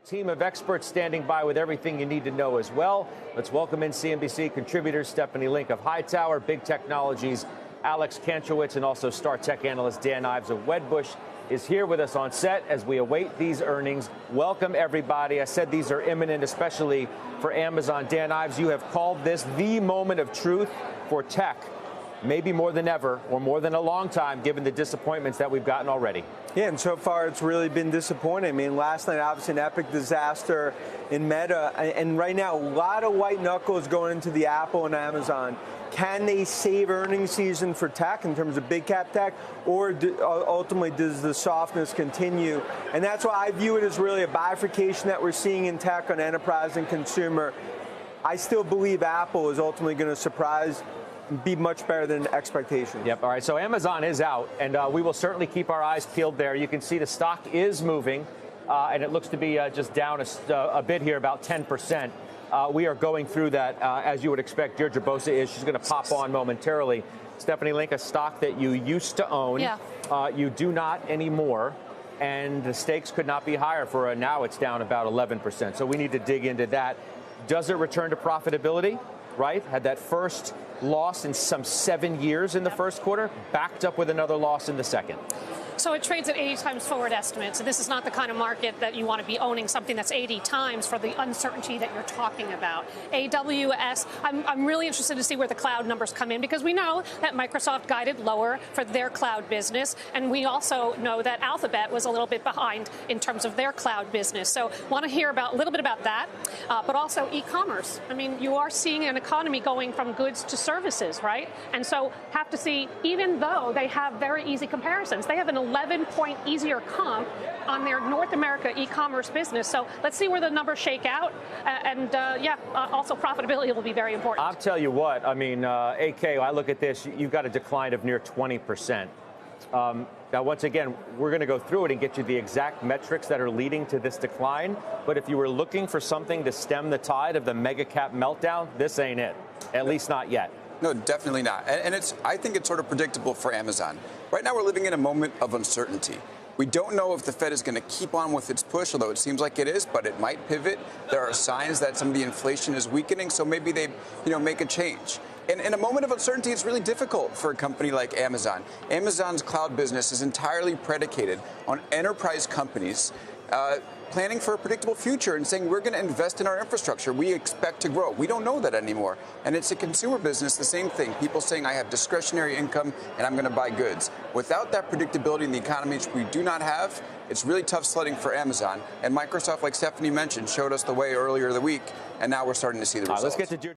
Team of experts standing by with everything you need to know as well. Let's welcome in CNBC contributors Stephanie Link of Hightower, Big Technologies, Alex Kantrowitz, and also Star Tech analyst Dan Ives of Wedbush is here with us on set as we await these earnings. Welcome, everybody. I said these are imminent, especially for Amazon. Dan Ives, you have called this the moment of truth for tech, maybe more than ever or more than a long time, given the disappointments that we've gotten already. Yeah, and so far it's really been disappointing. I mean, last night, obviously, an epic disaster in Meta. And right now, a lot of white knuckles going into the Apple and Amazon. Can they save earnings season for tech in terms of big cap tech, or ultimately does the softness continue? And that's why I view it as really a bifurcation that we're seeing in tech on enterprise and consumer. I still believe Apple is ultimately going to surprise, be much better than expectations. Yep. All right. So Amazon is out, and we will certainly keep our eyes peeled there. You can see the stock is moving, and it looks to be just down a bit here, about 10%. We are going through that, as you would expect. Deirdre Bosa is. She's going to pop on momentarily. Stephanie Link, a stock that you used to own. Yeah. You do not anymore, and the stakes could not be higher for now it's down about 11%. So we need to dig into that. Does it return to profitability? Right? Had that first loss in some 7 years in the first quarter, backed up with another loss in the second. So it trades at 80 times forward estimates. So this is not the kind of market that you want to be owning something that's 80 times for the uncertainty that you're talking about. AWS, I'm really interested to see where the cloud numbers come in, because we know that Microsoft guided lower for their cloud business. And we also know that Alphabet was a little bit behind in terms of their cloud business. So want to hear a little bit about that, but also e-commerce. I mean, you are seeing an economy going from goods to services, right? And so have to see, even though they have very easy comparisons, they have an 11-point easier comp on their North America e-commerce business. So let's see where the numbers shake out. Also profitability will be very important. I'll tell you what, I mean, AK, I look at this, you've got a decline of near 20%. Now, once again, we're going to go through it and get you the exact metrics that are leading to this decline. But if you were looking for something to stem the tide of the mega cap meltdown, this ain't it, at least not yet. No, definitely not. And I think it's sort of predictable for Amazon. Right now, we're living in a moment of uncertainty. We don't know if the Fed is going to keep on with its push, although it seems like it is, but it might pivot. There are signs that some of the inflation is weakening, so maybe they, make a change. And in a moment of uncertainty, it's really difficult for a company like Amazon. Amazon's cloud business is entirely predicated on enterprise companies planning for a predictable future and saying we're going to invest in our infrastructure. We expect to grow. We don't know that anymore. And it's a consumer business, the same thing. People saying I have discretionary income and I'm going to buy goods. Without that predictability in the economy, which we do not have, it's really tough sledding for Amazon. And Microsoft, like Stephanie mentioned, showed us the way earlier in the week. And now we're starting to see the results. Let's get to